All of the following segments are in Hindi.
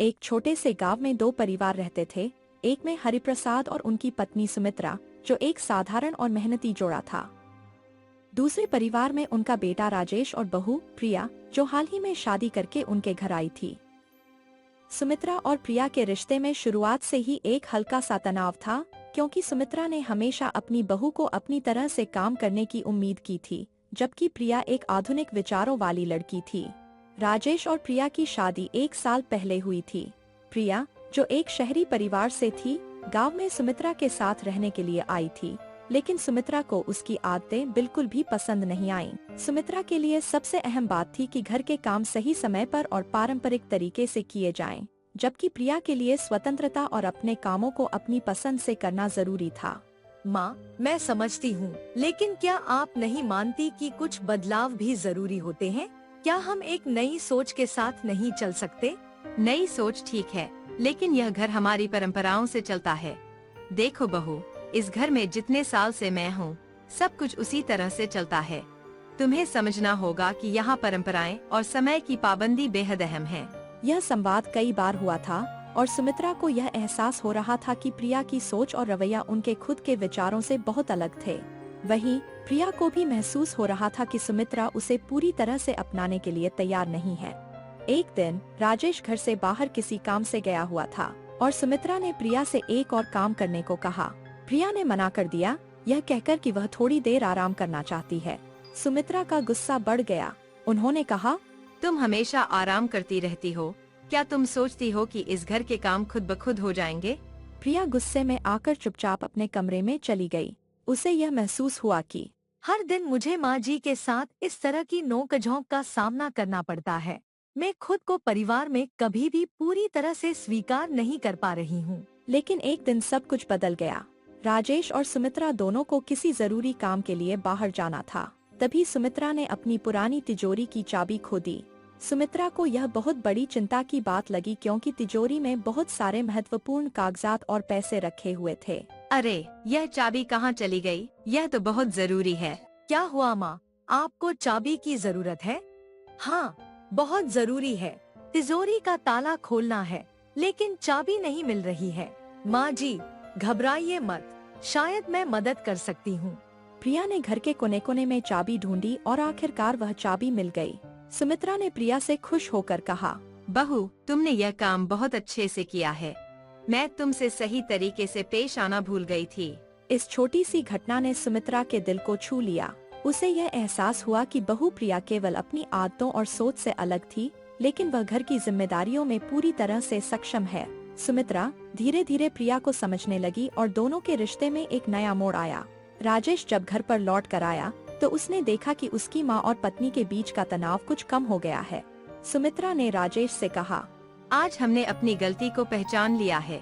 एक छोटे से गांव में दो परिवार रहते थे। एक में हरिप्रसाद और उनकी पत्नी सुमित्रा, जो एक साधारण और मेहनती जोड़ा था। दूसरे परिवार में उनका बेटा राजेश और बहू प्रिया, जो हाल ही में शादी करके उनके घर आई थी। सुमित्रा और प्रिया के रिश्ते में शुरुआत से ही एक हल्का सा तनाव था, क्योंकि सुमित्रा ने हमेशा अपनी बहू को अपनी तरह से काम करने की उम्मीद की थी, जबकि प्रिया एक आधुनिक विचारों वाली लड़की थी। राजेश और प्रिया की शादी 1 साल पहले हुई थी। प्रिया, जो एक शहरी परिवार से थी, गांव में सुमित्रा के साथ रहने के लिए आई थी, लेकिन सुमित्रा को उसकी आदतें बिल्कुल भी पसंद नहीं आईं। सुमित्रा के लिए सबसे अहम बात थी कि घर के काम सही समय पर और पारंपरिक तरीके से किए जाएं, जबकि प्रिया के लिए स्वतंत्रता और अपने कामों को अपनी पसंद से करना जरूरी था। माँ, मैं समझती हूँ, लेकिन क्या आप नहीं मानती कि कुछ बदलाव भी जरूरी होते हैं? क्या हम एक नई सोच के साथ नहीं चल सकते? नई सोच ठीक है, लेकिन यह घर हमारी परंपराओं से चलता है। देखो बहू, इस घर में जितने साल से मैं हूँ, सब कुछ उसी तरह से चलता है। तुम्हें समझना होगा कि यहाँ परंपराएं और समय की पाबंदी बेहद अहम है। यह संवाद कई बार हुआ था और सुमित्रा को यह एहसास हो रहा था कि प्रिया की सोच और रवैया उनके खुद के विचारों से बहुत अलग थे। वहीं प्रिया को भी महसूस हो रहा था कि सुमित्रा उसे पूरी तरह से अपनाने के लिए तैयार नहीं है। एक दिन राजेश घर से बाहर किसी काम से गया हुआ था और सुमित्रा ने प्रिया से एक और काम करने को कहा। प्रिया ने मना कर दिया, यह कहकर कि वह थोड़ी देर आराम करना चाहती है। सुमित्रा का गुस्सा बढ़ गया। उन्होंने कहा, तुम हमेशा आराम करती रहती हो, क्या तुम सोचती हो कि इस घर के काम खुद ब खुद हो जाएंगे? प्रिया गुस्से में आकर चुपचाप अपने कमरे में चली गई। उसे यह महसूस हुआ कि हर दिन मुझे माँ जी के साथ इस तरह की नोक-झोंक का सामना करना पड़ता है। मैं खुद को परिवार में कभी भी पूरी तरह से स्वीकार नहीं कर पा रही हूँ। लेकिन एक दिन सब कुछ बदल गया। राजेश और सुमित्रा दोनों को किसी जरूरी काम के लिए बाहर जाना था। तभी सुमित्रा ने अपनी पुरानी तिजोरी की चाबी खो दी। सुमित्रा को यह बहुत बड़ी चिंता की बात लगी, क्योंकि तिजोरी में बहुत सारे महत्वपूर्ण कागजात और पैसे रखे हुए थे। अरे, यह चाबी कहाँ चली गई? यह तो बहुत जरूरी है। क्या हुआ माँ, आपको चाबी की जरूरत है? हाँ, बहुत जरूरी है। तिजोरी का ताला खोलना है, लेकिन चाबी नहीं मिल रही है। माँ जी, घबराइए मत, शायद मैं मदद कर सकती हूँ। प्रिया ने घर के कोने-कोने में चाबी ढूंढी और आखिरकार वह चाबी मिल गई। सुमित्रा ने प्रिया से खुश होकर कहा, बहू, तुमने यह काम बहुत अच्छे से किया है। मैं तुमसे सही तरीके से पेश आना भूल गई थी। इस छोटी सी घटना ने सुमित्रा के दिल को छू लिया। उसे यह एहसास हुआ कि बहू प्रिया केवल अपनी आदतों और सोच से अलग थी, लेकिन वह घर की जिम्मेदारियों में पूरी तरह से सक्षम है। सुमित्रा धीरे धीरे प्रिया को समझने लगी और दोनों के रिश्ते में एक नया मोड़ आया। राजेश जब घर पर लौट कर आया तो उसने देखा कि उसकी माँ और पत्नी के बीच का तनाव कुछ कम हो गया है। सुमित्रा ने राजेश से कहा, आज हमने अपनी गलती को पहचान लिया है।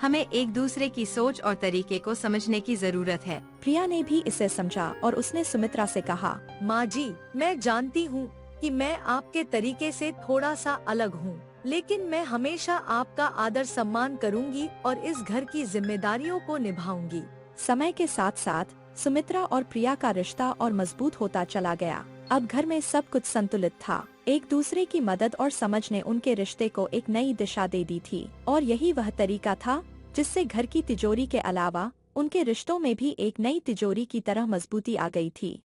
हमें एक दूसरे की सोच और तरीके को समझने की जरूरत है। प्रिया ने भी इसे समझा और उसने सुमित्रा से कहा, माँ जी, मैं जानती हूँ कि मैं आपके तरीके से थोड़ा सा अलग हूँ, लेकिन मैं हमेशा आपका आदर सम्मान करूँगी और इस घर की जिम्मेदारियों को निभाऊंगी। समय के साथ साथ सुमित्रा और प्रिया का रिश्ता और मजबूत होता चला गया। अब घर में सब कुछ संतुलित था। एक दूसरे की मदद और समझ ने उनके रिश्ते को एक नई दिशा दे दी थी, और यही वह तरीका था जिससे घर की तिजोरी के अलावा उनके रिश्तों में भी एक नई तिजोरी की तरह मजबूती आ गई थी।